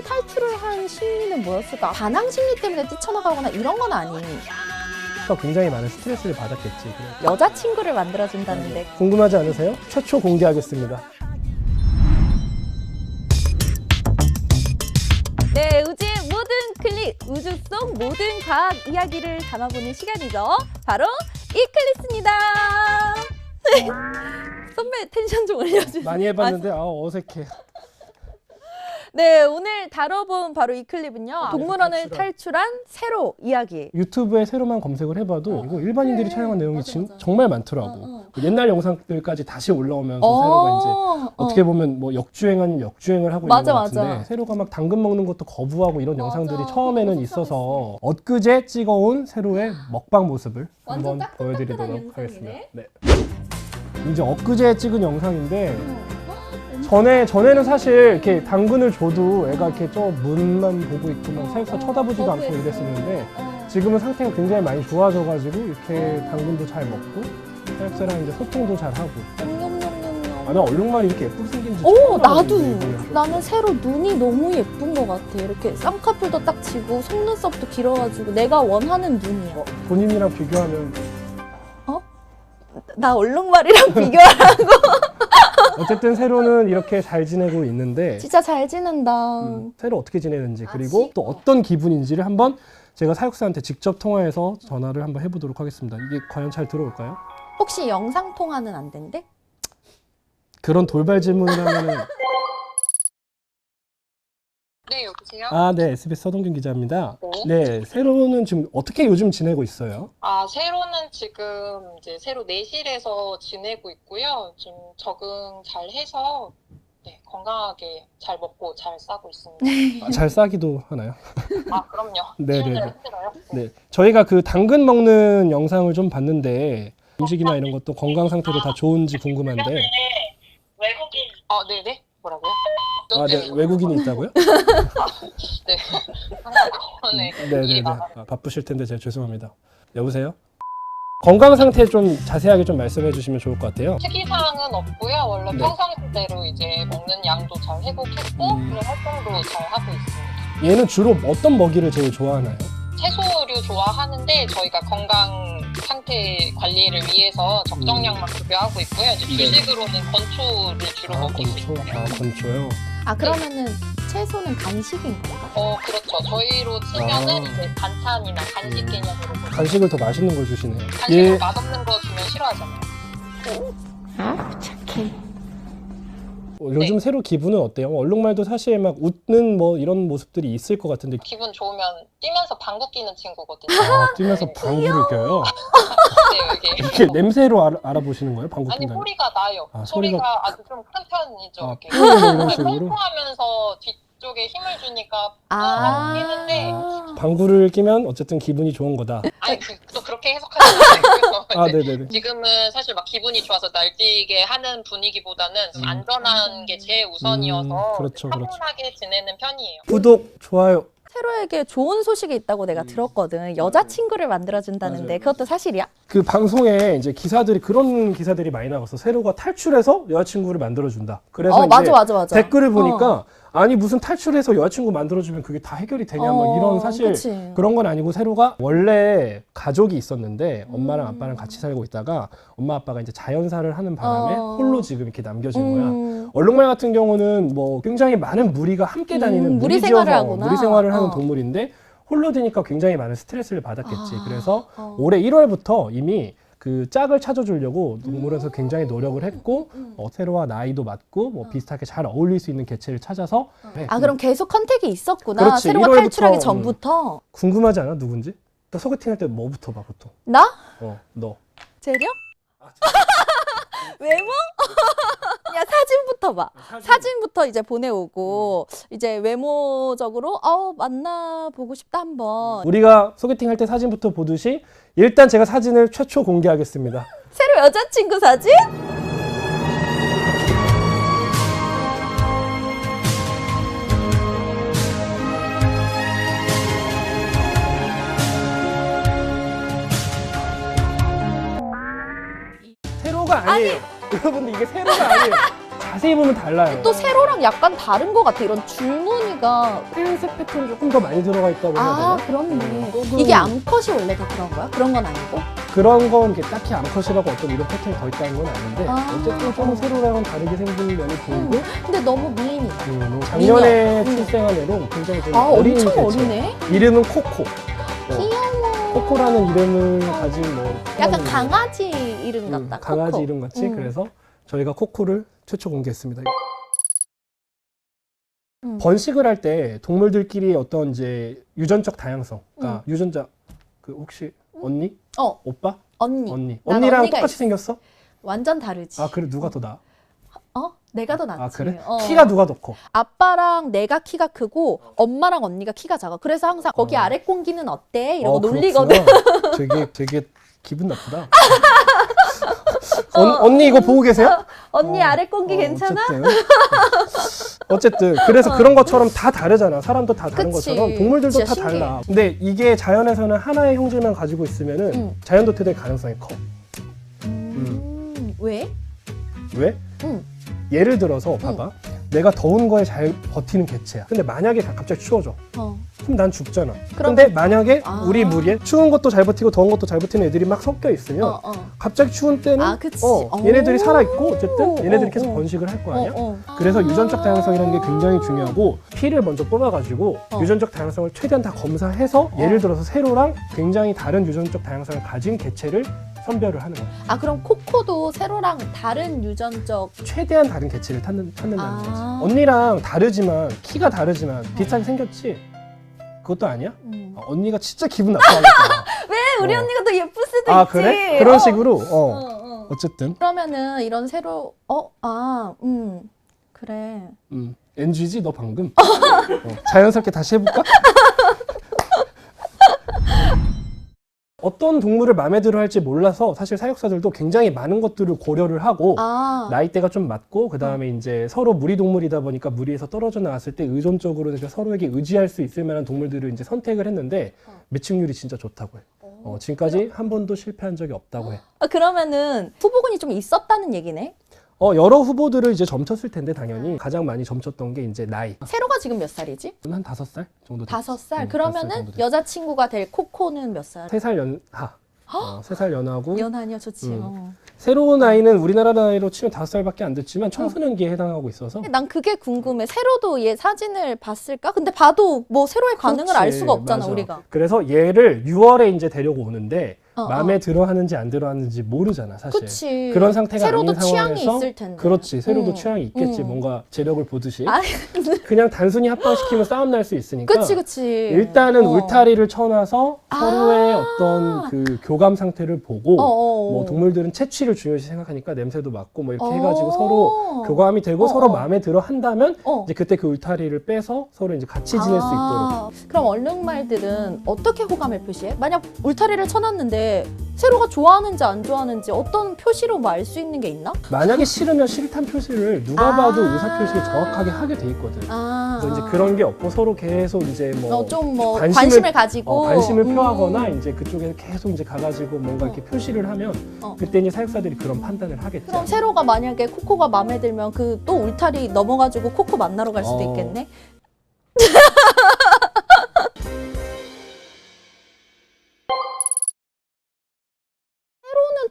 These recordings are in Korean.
탈출을 한 심리는 뭐였을까? 반항 심리 때문에 뛰쳐나가거나 이런 건 아니니. 굉장히 많은 스트레스를 받았겠지. 여자친구를 만들어준다는데. 궁금하지 않으세요? 최초 공개하겠습니다. 네, 우주의 모든 클릭, 우주 속 모든 과학 이야기를 담아보는 시간이죠. 바로 이클립스입니다. 선배 텐션 좀 올려주세요. 많이 해봤는데 어색해. 네, 오늘 다뤄본 바로 이 클립은요. 동물원을 탈출한. 탈출한 세로 이야기. 유튜브에 세로만 검색을 해봐도 이거 일반인들이 촬영한 내용이 정말 많더라고. 옛날 영상들까지 다시 올라오면서 세로가 이제 어떻게 보면 뭐 역주행 아닌 역주행을 하고 있는 것 같은데 세로가 막 당근 먹는 것도 거부하고 이런 영상들이 처음에는 있어서 엊그제 찍어온 세로의 먹방 모습을 한번 보여드리도록 하겠습니다. 네. 이제 엊그제 찍은 영상인데 전에는 사실 이렇게 당근을 줘도 애가 이렇게 저 문만 보고 있고 막 사육사 쳐다보지도 않고 이랬었는데 지금은 상태가 굉장히 많이 좋아져가지고 이렇게 당근도 잘 먹고 사육사랑 이제 소통도 잘 하고. 나 얼룩말이 이렇게 예쁘게 생긴지 오, 나도. 나는 세로 눈이 너무 예쁜 것 같아. 이렇게 쌍꺼풀도 딱 지고 속눈썹도 길어가지고 내가 원하는 눈이야. 본인이랑 비교하면 나 얼룩말이랑 비교하라고. 어쨌든 세로는 이렇게 잘 지내고 있는데 진짜 잘 지낸다. 세로 어떻게 지내는지 그리고 또 어떤 기분인지를 한번 제가 사육사한테 직접 통화해서 전화를 한번 해보도록 하겠습니다. 이게 과연 잘 들어올까요? 혹시 영상 통화는 안 된대? 그런 돌발 질문을 하면은 네, 여보세요? 네, SBS 서동균 기자입니다. 네, 세로는 지금 어떻게 요즘 지내고 있어요? 세로는 지금 이제 세로 내실에서 지내고 있고요. 좀 적응 잘 해서 건강하게 잘 먹고 잘 싸고 있습니다. 잘 싸기도 하나요? 그럼요. 네네네. 힘들어요. 네, 저희가 그 당근 먹는 영상을 좀 봤는데 음식이나 이런 것도 건강 상태도 다 좋은지 궁금한데. 외국인. 네네. 뭐라고요? 네, 외국인이 있다고요? 네. 네. 네네네. 바쁘실 텐데 제가 죄송합니다. 여보세요? 건강 상태 좀 자세하게 좀 말씀해 주시면 좋을 것 같아요. 특이사항은 없고요. 원래 평상시대로 이제 먹는 양도 잘 회복했고 활동도 잘 하고 있습니다. 얘는 주로 어떤 먹이를 제일 좋아하나요? 채소류 좋아하는데 저희가 건강 상태 관리를 위해서 적정량만 급여하고 있고요. 이제 주식으로는 건초를 주로 먹고 있습니다. 건초요? 그러면은 채소는 간식인 건가? 그렇죠. 저희로 치면은 이제 반찬이나 간식 개념으로 보면 간식을 더 맛있는 걸 주시네요. 간식을 맛없는 거 주면 싫어하잖아요. 착해. 요즘 세로 기분은 어때요? 얼룩말도 사실 막 웃는 뭐 이런 모습들이 있을 것 같은데 기분 좋으면 뛰면서 방구 끼는 친구거든요. 뛰면서 방구를 껴요? 네, 이게. 이렇게 냄새로 알아보시는 거예요? 방구 아니 낀다는? 소리가 나요. 소리가 아주 좀 큰 편이죠. 이렇게. 이런 식으로? 통통하면서 뒤쪽에 힘을 주니까 막 뛰는데 방구를 끼면 어쨌든 기분이 좋은 거다. 아니 또 그렇게 해석하지 마세요. 네네네. 지금은 사실 막 기분이 좋아서 날뛰게 하는 분위기보다는 좀 안전한 게 제일 우선이어서 그렇죠. 차분하게 지내는 편이에요. 구독, 좋아요. 세로에게 좋은 소식이 있다고 내가 들었거든. 여자친구를 만들어준다는데 그것도 사실이야? 그 방송에 이제 그런 기사들이 많이 나왔어. 세로가 탈출해서 여자친구를 만들어준다. 그래서 이제 맞아. 댓글을 보니까 아니 무슨 탈출해서 여자친구 만들어주면 그게 다 해결이 되냐 뭐 이런 사실 그치. 그런 건 아니고 세로가 원래 가족이 있었는데 엄마랑 아빠랑 같이 살고 있다가 엄마 아빠가 이제 자연사를 하는 바람에 홀로 지금 이렇게 남겨진 거야. 얼룩말 같은 경우는 뭐 굉장히 많은 무리가 함께 다니는 무리 생활을 무리지어서 하구나. 무리 생활을 하는 동물인데 홀로 되니까 굉장히 많은 스트레스를 받았겠지. 그래서 올해 1월부터 이미 그 짝을 찾아주려고 동물원에서 굉장히 노력을 했고 세로와 나이도 맞고 뭐 비슷하게 잘 어울릴 수 있는 개체를 찾아서 그럼 계속 컨택이 있었구나. 그렇지, 세로가 1월부터, 탈출하기 전부터. 궁금하지 않아? 누군지? 너 소개팅할 때 뭐부터 봐 보통? 나? 너. 재력? 외모? 야, 사진부터 봐. 사진부터 이제 보내오고 이제 외모적으로 만나보고 싶다 한번. 우리가 소개팅할 때 사진부터 보듯이 일단 제가 사진을 최초 공개하겠습니다. 세로 여자친구 사진? 세로가 아니에요. 여러분들 이게 세로가 아니에요. 자세히 보면 달라요. 또 세로랑 약간 다른 것 같아. 이런 줄무늬가. 하얀색 패턴 조금 더 많이 들어가 있다고 해야 되나? 아, 그렇네. 조금 이게 암컷이 원래 다 그런 거야? 그런 건 아니고? 그런 건 이게 딱히 암컷이라고 어떤 이런 패턴이 더 있다는 건 아닌데 아. 어쨌든 좀 세로랑은 다르게 생긴 면이 보이고 근데 너무 미인이다. 작년에 미녀. 출생한 애로 굉장히 좀 아, 어린 엄청 개체. 어리네? 이름은 코코. 귀여워. 코코라는 이름을 가진 뭐 약간 사람이 강아지 이름 같다. 강아지 코코. 이름 같이 그래서 저희가 코코를 최초 공개했습니다. 번식을 할 때 동물들끼리 어떤 이제 유전적 다양성, 그러니까 유전자 그 혹시 언니, 오빠, 언니. 난 언니랑 언니가 똑같이 있어. 생겼어? 완전 다르지. 아 그래 누가 더 나아? 내가 더 낫지. 아 그래? 어. 키가 누가 더 커? 아빠랑 내가 키가 크고 엄마랑 언니가 키가 작아. 그래서 항상 거기 아래 공기는 어때? 이러고 놀리거든. 그렇구나. 되게 기분 나쁘다. 언니 이거 보고 계세요? 언니 아래 공기 괜찮아? 어쨌든 그래서 그런 것처럼 다 다르잖아. 사람도 다 다른 그치. 것처럼 동물들도 다 진짜 신기해. 달라. 근데 이게 자연에서는 하나의 형질만 가지고 있으면은 자연 도태될 가능성이 커. 왜? 왜? 예를 들어서 봐봐. 내가 더운 거에 잘 버티는 개체야. 근데 만약에 갑자기 추워져. 그럼 난 죽잖아. 근데 만약에 우리 무리에 추운 것도 잘 버티고 더운 것도 잘 버티는 애들이 막 섞여 있으면 갑자기 추운 때는 그치. 얘네들이 살아있고 어쨌든 얘네들이 계속 번식을 할 거 아니야? 그래서 유전적 다양성이라는 게 굉장히 중요하고 피를 먼저 뽑아가지고 유전적 다양성을 최대한 다 검사해서 예를 들어서 세로랑 굉장히 다른 유전적 다양성을 가진 개체를 선별을 하는 거야. 그럼 코코도 세로랑 다른 유전적 최대한 다른 개체를 찾는다는 거지. 언니랑 다르지만 키가 다르지만 비슷하게 생겼지? 그것도 아니야? 언니가 진짜 기분 나빠하겠다. 왜? 우리 언니가 더 예쁠 수도 있지. 그래? 그런 식으로 어쨌든 그러면은 이런 세로 그래. NG지 너 방금? 자연스럽게 다시 해볼까? 어떤 동물을 마음에 들어 할지 몰라서 사실 사육사들도 굉장히 많은 것들을 고려를 하고 나이대가 좀 맞고 그 다음에 이제 서로 무리 동물이다 보니까 무리에서 떨어져 나왔을 때 의존적으로 그러니까 서로에게 의지할 수 있을 만한 동물들을 이제 선택을 했는데 매칭률이 진짜 좋다고 해. 지금까지 한 번도 실패한 적이 없다고 해. 그러면은 후보군이 좀 있었다는 얘기네? 여러 후보들을 이제 점쳤을 텐데 당연히 가장 많이 점쳤던 게 이제 나이. 세로가 지금 몇 살이지? 한 5살 정도 됐어. 5살? 그러면은 여자친구가 될 코코는 몇 살? 3살 연하. 3살 연하고. 연하냐 좋지. 새로운 나이는 우리나라 나이로 치면 5살밖에 안 됐지만 청소년기에 해당하고 있어서. 난 그게 궁금해. 세로도 얘 사진을 봤을까? 근데 봐도 뭐 세로의 반응을 알 수가 없잖아, 맞아. 우리가. 그래서 얘를 6월에 이제 데려고 오는데 마음에 들어 하는지 안 들어 하는지 모르잖아, 사실. 그치. 그런 상태가 아닌 세로도 취향이 상황에서 있을 텐데. 그렇지. 세로도 취향이 있겠지. 뭔가 재력을 보듯이. 아, 그냥 단순히 합방시키면 싸움 날 수 있으니까. 그치. 일단은 울타리를 쳐놔서 서로의 어떤 그 교감 상태를 보고 뭐 동물들은 채취를 중요시 생각하니까 냄새도 맡고 뭐 이렇게 해가지고 서로 교감이 되고 서로 마음에 들어 한다면 이제 그때 그 울타리를 빼서 서로 이제 같이 지낼 수 있도록. 그럼 얼룩말들은 어떻게 호감을 표시해? 만약 울타리를 쳐놨는데 세로가 좋아하는지 안 좋아하는지 어떤 표시로 뭐 알 수 있는 게 있나? 만약에 싫으면 싫다는 표시를 누가 봐도 의사 표시를 정확하게 하게 돼 있거든. 그래서 이제 그런 게 없고 서로 계속 이제 뭐 좀 뭐 관심을 가지고 관심을 표하거나 이제 그쪽에 계속 이제 가가지고 뭔가 이렇게 표시를 하면 그때 이제 사육사들이 그런 판단을 하겠지. 그럼 세로가 만약에 코코가 마음에 들면 그 또 울타리 넘어가지고 코코 만나러 갈 수도 있겠네.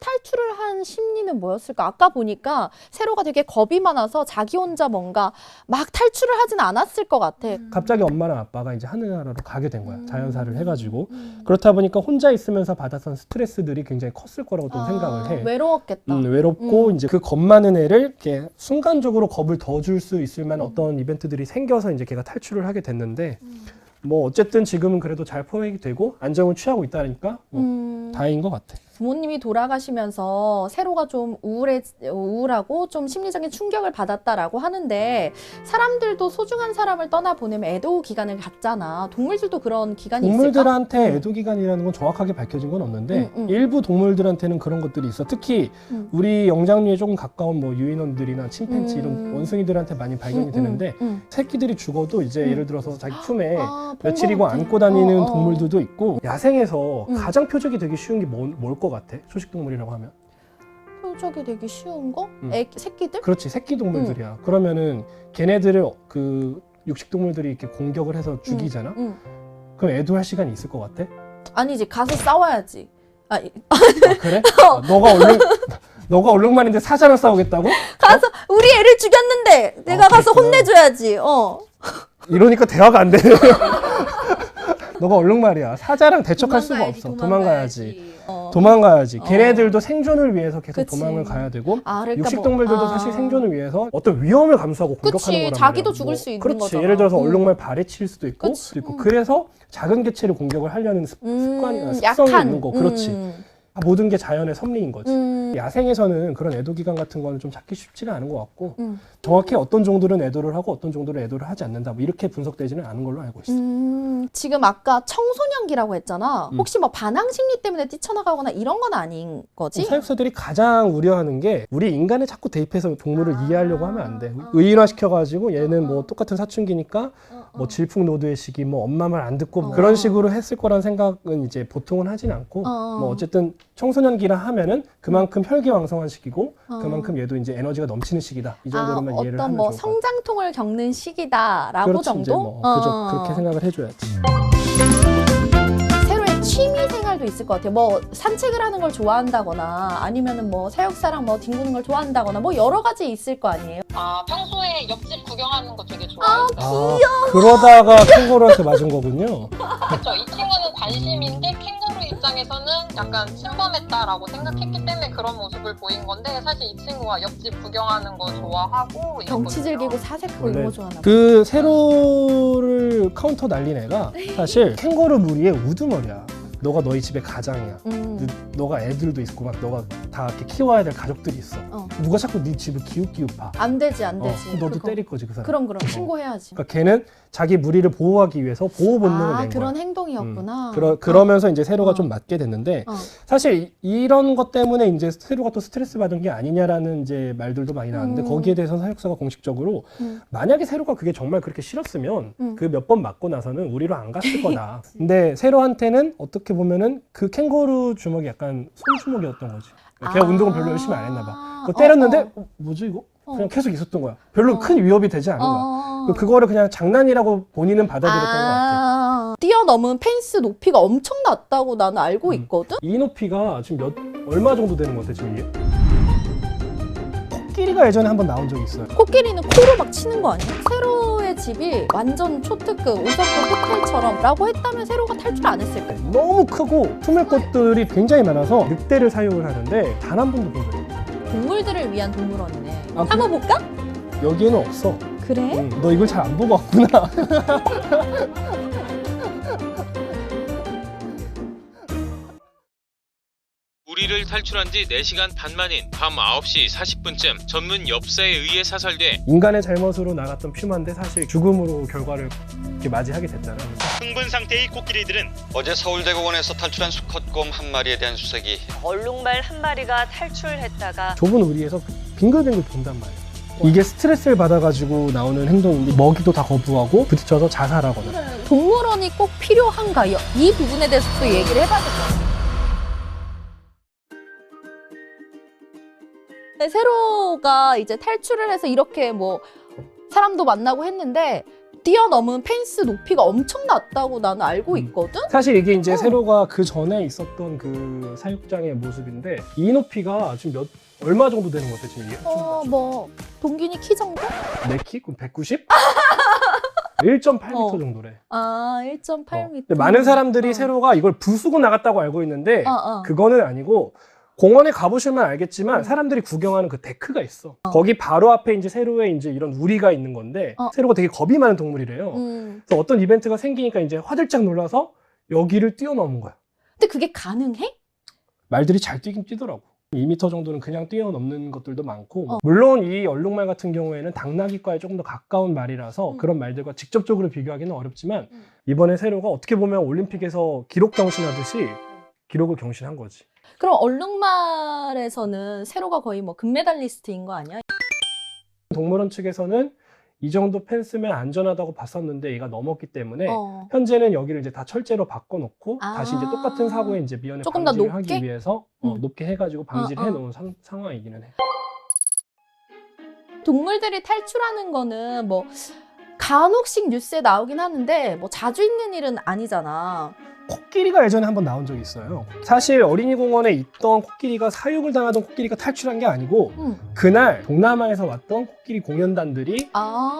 탈출을 한 심리는 뭐였을까? 아까 보니까 세로가 되게 겁이 많아서 자기 혼자 뭔가 막 탈출을 하진 않았을 것 같아. 갑자기 엄마랑 아빠가 이제 하늘나라로 가게 된 거야. 자연사를 해가지고. 그렇다 보니까 혼자 있으면서 받았던 스트레스들이 굉장히 컸을 거라고 또 생각을 해. 외로웠겠다. 외롭고 이제 그 겁 많은 애를 이렇게 순간적으로 겁을 더 줄 수 있을 만한 어떤 이벤트들이 생겨서 이제 걔가 탈출을 하게 됐는데 뭐 어쨌든 지금은 그래도 잘 포획이 되고 안정을 취하고 있다니까 뭐 다행인 것 같아. 부모님이 돌아가시면서 세로가 좀 우울하고 좀 심리적인 충격을 받았다라고 하는데 사람들도 소중한 사람을 떠나보내면 애도 기간을 갖잖아. 동물들도 그런 기간이 있을까? 동물들한테 애도 기간이라는 건 정확하게 밝혀진 건 없는데 일부 동물들한테는 그런 것들이 있어. 특히 우리 영장류에 조금 가까운 뭐 유인원들이나 침팬지 이런 원숭이들한테 많이 발견이 되는데 새끼들이 죽어도 이제 예를 들어서 자기 품에 며칠이고 안고 다니는 동물들도 있고 야생에서 가장 표적이 되기 쉬운 게 뭘 것 같아? 초식동물이라고 하면? 천적이 되기 쉬운 거? 새끼들? 그렇지, 새끼 동물들이야. 그러면은 걔네들을 그 육식동물들이 이렇게 공격을 해서 죽이잖아? 그럼 애도할 시간이 있을 것 같아? 아니지, 가서 싸워야지. 아, 그래? 너가 얼룩말인데 사자랑 싸우겠다고? 가서 우리 애를 죽였는데 내가 가서 혼내줘야지. 이러니까 대화가 안 되네. 너가 얼룩말이야. 사자랑 대척할 수가 없어. 도망가야지. 도망가야지. 걔네들도 생존을 위해서 계속 도망을 가야 되고, 그러니까 육식동물들도 사실 생존을 위해서 어떤 위험을 감수하고 공격하는 거란 말이야. 자기도 죽을 수 있는 그렇지. 거잖아. 예를 들어서 얼룩말 발에 칠 수도 있고, 그래서 작은 개체를 공격을 하려는 습성이 있는 거. 그렇지. 모든 게 자연의 섭리인 거지. 야생에서는 그런 애도 기간 같은 거는 좀 찾기 쉽지가 않은 것 같고, 정확히 어떤 정도는 애도를 하고 어떤 정도는 애도를 하지 않는다, 뭐 이렇게 분석되지는 않은 걸로 알고 있어. 지금 아까 청소년기라고 했잖아. 혹시 뭐 반항 심리 때문에 뛰쳐나가거나 이런 건 아닌 거지? 사육사들이 가장 우려하는 게 우리 인간에 자꾸 대입해서 동물을 이해하려고 하면 안 돼. 의인화시켜가지고 얘는 뭐 똑같은 사춘기니까 뭐 질풍노도의 시기, 뭐 엄마 말 안 듣고 그런 식으로 했을 거란 생각은 이제 보통은 하진 않고, 뭐 어쨌든 청소년기라 하면은 그만큼 혈기왕성한 시기고, 그만큼 얘도 이제 에너지가 넘치는 시기다. 이 정도로만 이해를 하면 어떤 뭐 좋을 것 같아요. 성장통을 겪는 시기다라고 그렇지, 정도? 이제 뭐 그렇게 생각을 해줘야지. 새로의 취미 생활도 있을 것 같아요. 뭐 산책을 하는 걸 좋아한다거나 아니면은 뭐 사육사랑 뭐 뒹구는 걸 좋아한다거나 뭐 여러 가지 있을 거 아니에요. 평소에 옆집 구경하는 거 되게 좋아해요. 귀여워. 그러다가 캥거루한테 맞은 거군요. 그렇죠. 이 친구는 관심인데 캥거루 입장에서는 약간 침범했다라고 생각했기 때문에 그런 모습을 보인 건데, 사실 이 친구가 옆집 구경하는 거 좋아하고 경치 있거든요. 즐기고 사색하고 이런 거 좋아하나 봐. 그 세로를 카운터 날린 애가 사실 캥거루 무리의 우두머리야. 너가 너희 집의 가장이야. 너가 애들도 있고 막 너가 다 이렇게 키워야 될 가족들이 있어. 누가 자꾸 네 집을 기웃기웃 봐. 안 되지. 너도 때릴 거지 그 사람. 그럼 신고해야지. 그러니까 걔는 자기 무리를 보호하기 위해서 보호 본능을 낸 그런 거야. 행동이었구나. 그러면서 이제 세로가 좀 맞게 됐는데, 사실 이런 것 때문에 이제 세로가 또 스트레스 받은 게 아니냐라는 이제 말들도 많이 나왔는데, 거기에 대해서 사육사가 공식적으로 만약에 세로가 그게 정말 그렇게 싫었으면 그 몇 번 맞고 나서는 우리로 안 갔을 거다. 근데 세로한테는 어떻게 보면은 그 캥거루 주먹이 약간 손주먹이었던 거지. 걔가 운동을 별로 열심히 안 했나 봐. 그거 때렸는데 뭐지 이거? 그냥 계속 있었던 거야. 별로 큰 위협이 되지 않은 거야. 그거를 그냥 장난이라고 본인은 받아들였던 것 같아. 뛰어넘은 펜스 높이가 엄청 낮다고 나는 알고 있거든? 이 높이가 지금 얼마 정도 되는 것 같아 지금 이게? 코끼리가 예전에 한번 나온 적이 있어요. 코끼리는 코로 막 치는 거 아니야? 세로의 집이 완전 초특급 5성급 호텔처럼 라고 했다면 세로가 탈출 안 했을까? 너무 크고 숨을 곳들이 굉장히 많아서 늑대를 사육을 하는데 단 한 번도 본 적이 없어. 동물들을 위한 동물원이네. 아, 한번 볼까? 여기에는 없어. 그래? 너 이걸 잘 안 보고 왔구나. 우리를 탈출한 지 4시간 반 만인 밤 9시 40분쯤 전문 엽사에 의해 사살돼 인간의 잘못으로 나갔던 퓨마인데 사실 죽음으로 결과를 이렇게 맞이하게 됐잖아. 흥분 상태의 코끼리들은 어제 서울대공원에서 탈출한 수컷곰 한 마리에 대한 수색이 얼룩말 한 마리가 탈출했다가 좁은 우리에서 빙글빙글 돈단 말이야. 이게 스트레스를 받아가지고 나오는 행동인데 먹이도 다 거부하고 부딪혀서 자살하거나. 동물원이 꼭 필요한가요? 이 부분에 대해서 또 얘기를 해봐야 될 것 같아요. 세로가 이제 탈출을 해서 이렇게 뭐 사람도 만나고 했는데 뛰어넘은 펜스 높이가 엄청 낮다고 나는 알고 있거든? 사실 이게 이제 세로가 그 전에 있었던 그 사육장의 모습인데 이 높이가 지금 얼마 정도 되는 것 같아 지금 이게? 뭐 동균이 키 정도? 내 키? 그럼 190? 1.8m 정도래. 1.8m. 근데 많은 사람들이 세로가 이걸 부수고 나갔다고 알고 있는데 그거는 아니고, 공원에 가보시면 알겠지만 사람들이 구경하는 그 데크가 있어. 거기 바로 앞에 이제 세로에 이제 이런 우리가 있는 건데, 세로가 되게 겁이 많은 동물이래요. 그래서 어떤 이벤트가 생기니까 이제 화들짝 놀라서 여기를 뛰어넘은 거야. 근데 그게 가능해? 말들이 잘 뛰긴 뛰더라고. 2m 정도는 그냥 뛰어넘는 것들도 많고, 물론 이 얼룩말 같은 경우에는 당나귀과에 조금 더 가까운 말이라서 그런 말들과 직접적으로 비교하기는 어렵지만, 이번에 세로가 어떻게 보면 올림픽에서 기록 경신하듯이 기록을 경신한 거지. 그럼 얼룩말에서는 세로가 거의 뭐 금메달리스트인 거 아니야? 동물원 측에서는 이 정도 펜스면 안전하다고 봤었는데 얘가 넘었기 때문에 현재는 여기를 이제 다 철제로 바꿔놓고 다시 이제 똑같은 사고에 이제 미연에 조금 더 방지를 높게? 하기 위해서 높게 해가지고 방지를 해놓은 상황이기는 해. 동물들이 탈출하는 거는 뭐 간혹씩 뉴스에 나오긴 하는데 뭐 자주 있는 일은 아니잖아. 코끼리가 예전에 한번 나온 적이 있어요. 사실 어린이 공원에 있던 코끼리가 사육을 당하던 코끼리가 탈출한 게 아니고 그날 동남아에서 왔던 코끼리 공연단들이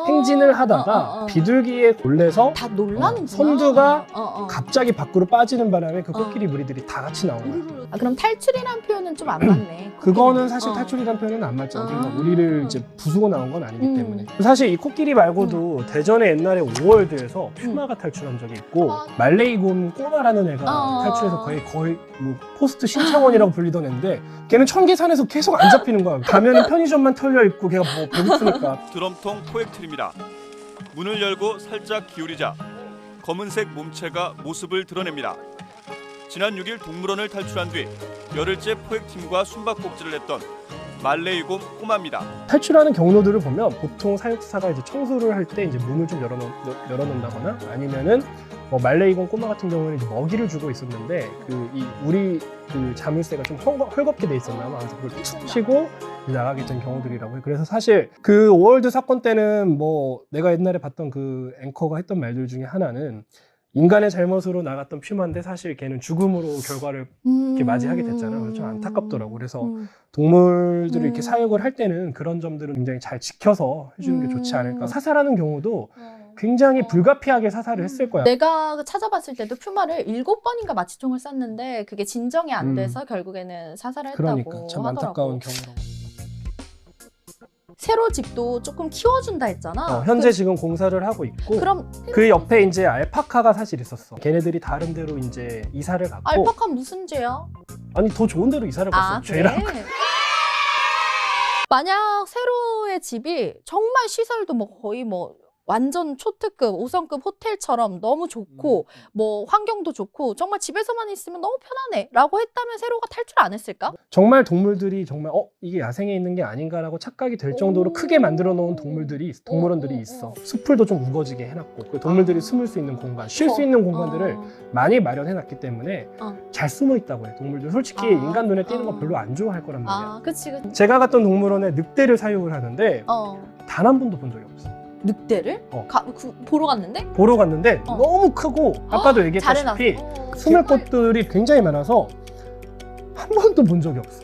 행진을 하다가 비둘기에 골려서 다 놀라는구나. 선두가 갑자기 밖으로 빠지는 바람에 그 코끼리 무리들이 다 같이 나온 거야. 아, 그럼 탈출이란 표현은 좀 안 맞네. 그거는 사실 탈출이란 표현은 안 맞죠. 그러니까 우리를 이제 부수고 나온 건 아니기 때문에. 사실 이 코끼리 말고도 대전에 옛날에 오월드에서 퓨마가 탈출한 적이 있고 말레이곰 꼬마라는 애가 탈출해서 거의 뭐 포스트 신창원이라고 불리던 애인데 걔는 청계산에서 계속 안 잡히는 거야. 가면은 편의점만 털려 있고 걔가 뭐 배고프니까. 드럼통 포획틀입니다. 문을 열고 살짝 기울이자 검은색 몸체가 모습을 드러냅니다. 지난 6일 동물원을 탈출한 뒤 열흘째 포획팀과 숨바꼭질을 했던 말레이곰 꼬마입니다. 탈출하는 경로들을 보면 보통 사육사가 이제 청소를 할 때 이제 문을 좀 열어놓는다거나 아니면은 말레이곰 꼬마 같은 경우는 이제 먹이를 주고 있었는데 우리 자물쇠가 좀 헐겁게 돼 있었나 봐. 그래서 그걸 툭 치고 나가게 된 경우들이라고 해. 그래서 사실 그 오월드 사건 때는 뭐 내가 옛날에 봤던 그 앵커가 했던 말들 중에 하나는 인간의 잘못으로 나갔던 퓨마인데 사실 걔는 죽음으로 결과를 이렇게 맞이하게 됐잖아요. 그래서 좀 안타깝더라고. 그래서 동물들을 이렇게 사육을 할 때는 그런 점들을 굉장히 잘 지켜서 해주는 게 좋지 않을까. 사살하는 경우도 굉장히 불가피하게 사살을 했을 거야. 내가 찾아봤을 때도 퓨마를 7번인가 마취총을 쐈는데 그게 진정이 안 돼서 결국에는 사살을 했다고 그러니까 참 안타까운 하더라고. 경우라고. 새로 집도 조금 키워준다 했잖아. 현재 지금 공사를 하고 있고 그럼 그 옆에 이제 알파카가 사실 있었어. 걔네들이 다른 데로 이제 이사를 갔고 알파카 무슨 죄야? 아니 더 좋은 데로 이사를 갔어. 죄라고. 그래? 만약 세로의 집이 정말 시설도 뭐 거의 뭐 완전 초특급, 5성급 호텔처럼 너무 좋고 뭐 환경도 좋고 정말 집에서만 있으면 너무 편하네 라고 했다면 세로가 탈출 안 했을까? 정말 동물들이 정말 이게 야생에 있는 게 아닌가라고 착각이 될 정도로 크게 만들어 놓은 동물원들이 있어. 숲을도 좀 우거지게 해놨고 그 동물들이 숨을 수 있는 공간, 쉴 수 있는 공간들을 많이 마련해놨기 때문에 잘 숨어 있다고 해. 동물들 솔직히 인간 눈에 띄는 거 별로 안 좋아할 거란 말이야. 그치. 제가 갔던 동물원에 늑대를 사육을 하는데 단 한 번도 본 적이 없어. 늑대를? 보러 갔는데? 보러 갔는데 너무 크고 아까도 얘기했다시피 숨을 곳들이 굉장히 많아서 한 번도 본 적이 없어.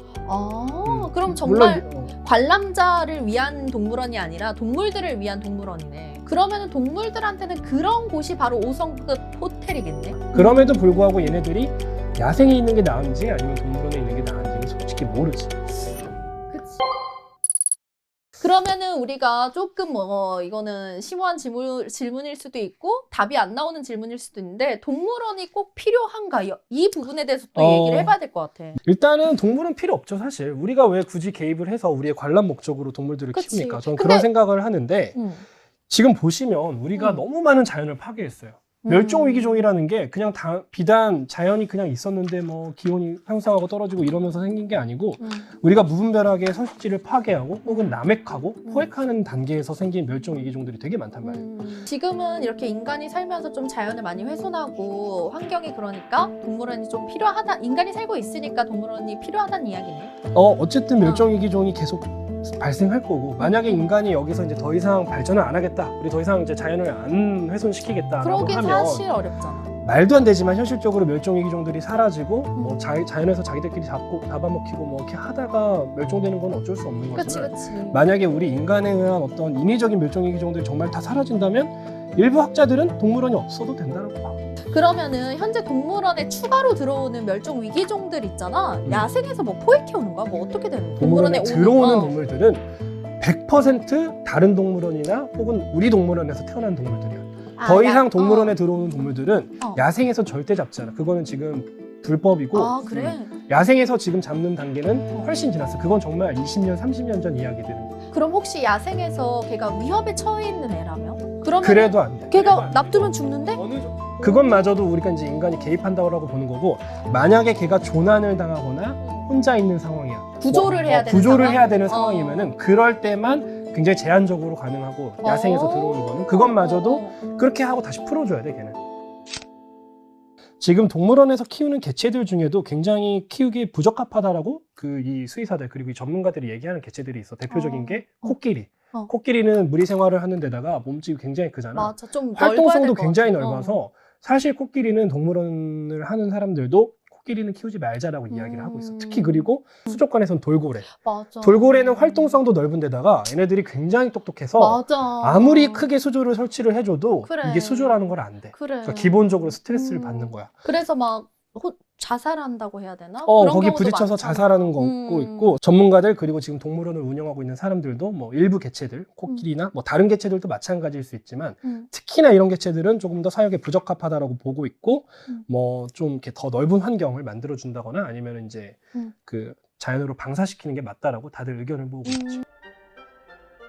그럼 정말 관람자를 위한 동물원이 아니라 동물들을 위한 동물원이네. 그러면은 동물들한테는 그런 곳이 바로 5성급 호텔이겠네? 그럼에도 불구하고 얘네들이 야생에 있는 게 나은지 아니면 동물원에 있는 게 나은지는 솔직히 모르지. 그치. 그러면은 우리가 조금 이거는 심오한 질문일 수도 있고 답이 안 나오는 질문일 수도 있는데 동물원이 꼭 필요한가? 이 부분에 대해서 또 얘기를 해봐야 될 것 같아. 일단은 동물은 필요 없죠 사실. 우리가 왜 굳이 개입을 해서 우리의 관람 목적으로 동물들을 그치. 키웁니까? 저는 그런 생각을 하는데 지금 보시면 우리가 너무 많은 자연을 파괴했어요. 멸종위기종이라는 게 그냥 비단 자연이 그냥 있었는데 뭐 기온이 상승하고 떨어지고 이러면서 생긴 게 아니고 우리가 무분별하게 서식지를 파괴하고 혹은 남획하고 포획하는 단계에서 생긴 멸종위기종들이 되게 많단 말이에요. 지금은 이렇게 인간이 살면서 좀 자연을 많이 훼손하고 환경이 그러니까 동물원이 좀 필요하다. 인간이 살고 있으니까 동물원이 필요하다는 이야기네. 어쨌든 멸종위기종이 계속 발생할 거고 만약에 인간이 여기서 이제 더 이상 발전을 안 하겠다, 우리 더 이상 이제 자연을 안 훼손시키겠다라고 그러긴 하면 사실 어렵잖아. 말도 안 되지만 현실적으로 멸종위기종들이 사라지고 뭐 자연에서 자기들끼리 잡아먹히고 뭐 이렇게 하다가 멸종되는 건 어쩔 수 없는 거지만 그치. 만약에 우리 인간에 의한 어떤 인위적인 멸종위기종들이 정말 다 사라진다면 일부 학자들은 동물원이 없어도 된다고 봐. 그러면은 현재 동물원에 추가로 들어오는 멸종 위기종들 있잖아. 야생에서 뭐 포획해 오는 거야? 뭐 어떻게 되는 거야? 동물원에 들어오는 동물들은 100% 다른 동물원이나 혹은 우리 동물원에서 태어난 동물들이야. 더 이상 동물원에 들어오는 동물들은 야생에서 절대 잡지 않아. 그거는 지금 불법이고 그래? 야생에서 지금 잡는 단계는 훨씬 지났어. 그건 정말 20년, 30년 전 이야기들은. 그럼 혹시 야생에서 걔가 위협에 처해 있는 애라면? 그러면 그래도 안 돼. 걔가 납두면 죽는데? 그것마저도 우리가 이제 인간이 개입한다고 보는 거고 만약에 걔가 조난을 당하거나 혼자 있는 상황이야. 구조를 해야 되는 구조를 상황? 해야 되는 상황이면은 그럴 때만 굉장히 제한적으로 가능하고 야생에서 들어오는 거는 그것마저도 그렇게 하고 다시 풀어줘야 돼 걔는. 지금 동물원에서 키우는 개체들 중에도 굉장히 키우기 부적합하다라고 이 수의사들 그리고 이 전문가들이 얘기하는 개체들이 있어. 대표적인 게 코끼리. 코끼리는 무리 생활을 하는 데다가 몸집이 굉장히 크잖아. 맞아, 좀 활동성도 굉장히 넓어서 사실 코끼리는 동물원을 하는 사람들도 코끼리는 키우지 말자라고 이야기를 하고 있어. 특히 그리고 수족관에선 돌고래. 맞아. 돌고래는 활동성도 넓은 데다가 얘네들이 굉장히 똑똑해서 맞아. 아무리 크게 수조를 설치를 해줘도 그래. 이게 수조라는 걸 안 돼. 그래. 그러니까 기본적으로 스트레스를 받는 거야. 그래서 막 자살한다고 해야 되나? 그런 거기 경우도 부딪혀서 많잖아. 자살하는 거 있고 전문가들 그리고 지금 동물원을 운영하고 있는 사람들도 뭐 일부 개체들, 코끼리나 뭐 다른 개체들도 마찬가지일 수 있지만 특히나 이런 개체들은 조금 더 사육에 부적합하다라고 보고 있고 뭐 좀 이렇게 더 넓은 환경을 만들어 준다거나 아니면 이제 그 자연으로 방사시키는 게 맞다라고 다들 의견을 모으고 있죠.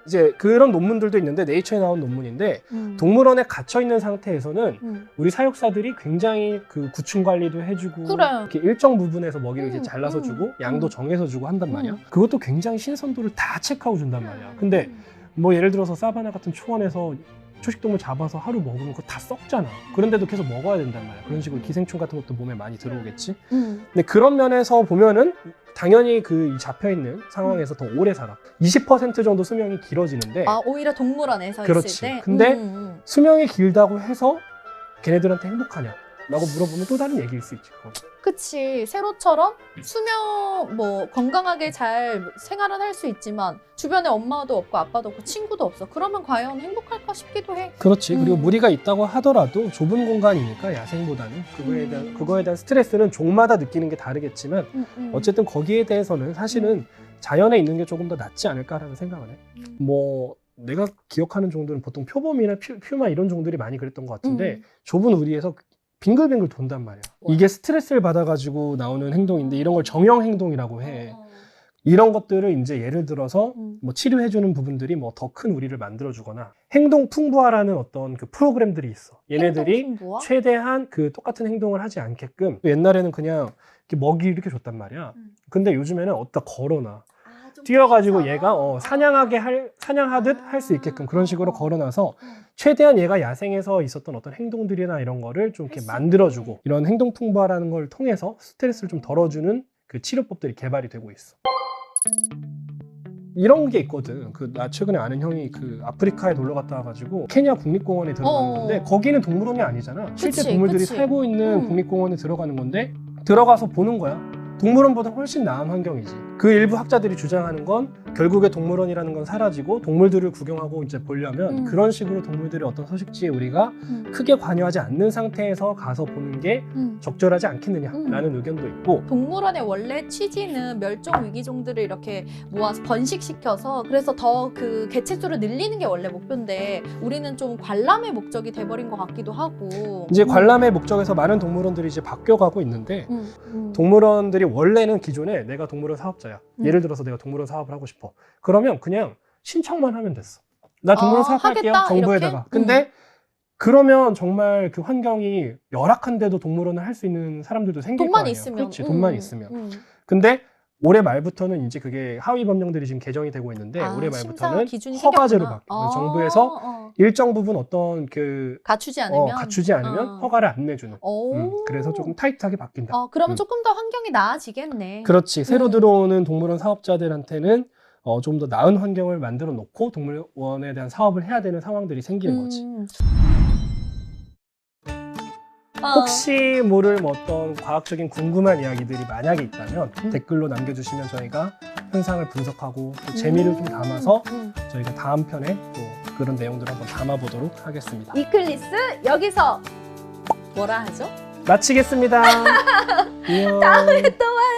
이제 그런 논문들도 있는데 네이처에 나온 논문인데 동물원에 갇혀 있는 상태에서는 우리 사육사들이 굉장히 그 구충 관리도 해주고 그래. 이렇게 일정 부분에서 먹이를 이렇게 잘라서 주고 양도 정해서 주고 한단 말이야. 그것도 굉장히 신선도를 다 체크하고 준단 말이야. 근데 뭐 예를 들어서 사바나 같은 초원에서 초식동물 잡아서 하루 먹으면 그거 다 썩잖아. 그런데도 계속 먹어야 된단 말이야. 그런 식으로 기생충 같은 것도 몸에 많이 들어오겠지. 근데 그런 면에서 보면은 당연히 그 잡혀있는 상황에서 더 오래 살아. 20% 정도 수명이 길어지는데 오히려 동물원에서 그렇지. 있을 때? 근데 수명이 길다고 해서 걔네들한테 행복하냐? 라고 물어보면 또 다른 얘기일 수 있지. 그건. 그치. 세로처럼 수명 건강하게 잘 생활은 할 수 있지만 주변에 엄마도 없고 아빠도 없고 친구도 없어. 그러면 과연 행복할까 싶기도 해. 그렇지. 그리고 무리가 있다고 하더라도 좁은 공간이니까 야생보다는 그거에 대한 스트레스는 종마다 느끼는 게 다르겠지만 어쨌든 거기에 대해서는 사실은 자연에 있는 게 조금 더 낫지 않을까라는 생각을 해. 뭐 내가 기억하는 종들은 보통 표범이나 퓨마 이런 종들이 많이 그랬던 것 같은데 좁은 우리에서 빙글빙글 돈단 말이야. 이게 스트레스를 받아가지고 나오는 행동인데 이런 걸 정형 행동이라고 해. 이런 것들을 이제 예를 들어서 뭐 치료해주는 부분들이 뭐 더 큰 우리를 만들어주거나 행동 풍부화라는 어떤 그 프로그램들이 있어. 얘네들이 행동 풍부화? 최대한 그 똑같은 행동을 하지 않게끔 옛날에는 그냥 이렇게 먹이 이렇게 줬단 말이야. 근데 요즘에는 어디다 걸어놔. 뛰어가지고 얘가 사냥하듯 할 수 있게끔 그런 식으로 걸어놔서 최대한 얘가 야생에서 있었던 어떤 행동들이나 이런 거를 좀 이렇게 만들어주고 이런 행동 풍부화라는 걸 통해서 스트레스를 좀 덜어주는 그 치료법들이 개발이 되고 있어. 이런 게 있거든. 나 최근에 아는 형이 그 아프리카에 놀러 갔다 와가지고 케냐 국립공원에 들어가는 건데 거기는 동물원이 아니잖아. 실제 동물들이 살고 있는 국립공원에 들어가는 건데 들어가서 보는 거야. 동물원보다 훨씬 나은 환경이지. 그 일부 학자들이 주장하는 건 결국에 동물원이라는 건 사라지고 동물들을 구경하고 이제 보려면 그런 식으로 동물들의 어떤 서식지에 우리가 크게 관여하지 않는 상태에서 가서 보는 게 적절하지 않겠느냐라는 의견도 있고. 동물원의 원래 취지는 멸종 위기종들을 이렇게 모아서 번식시켜서 그래서 더 그 개체수를 늘리는 게 원래 목표인데 우리는 좀 관람의 목적이 돼버린 것 같기도 하고. 이제 관람의 목적에서 많은 동물원들이 이제 바뀌어가고 있는데 동물원들이 원래는 기존에 내가 동물원 사업자야. 예를 들어서 내가 동물원 사업을 하고 싶어. 그러면 그냥 신청만 하면 됐어. 나 동물원 사업할게요. 하겠다, 정부에다가. 이렇게? 근데 그러면 정말 그 환경이 열악한데도 동물원을 할 수 있는 사람들도 생길 거 돈만 아니야. 있으면. 그렇지. 돈만 있으면. 근데 올해 말부터는 이제 그게 하위 법령들이 지금 개정이 되고 있는데 올해 말부터는 허가제로 바뀌어. 정부에서 일정 부분 어떤 그 갖추지 않으면 허가를 안 내주는. 그래서 조금 타이트하게 바뀐다. 그러면 조금 더 환경이 나아지겠네. 그렇지. 새로 들어오는 동물원 사업자들한테는 좀 더 나은 환경을 만들어 놓고 동물원에 대한 사업을 해야 되는 상황들이 생기는 거지. 혹시 모를 뭐 어떤 과학적인 궁금한 이야기들이 만약에 있다면 댓글로 남겨주시면 저희가 현상을 분석하고 또 재미를 좀 담아서 저희가 다음 편에 또 그런 내용들을 한번 담아보도록 하겠습니다. 위클리스 여기서 뭐라 하죠? 마치겠습니다. 안녕. 다음에 또 봐요.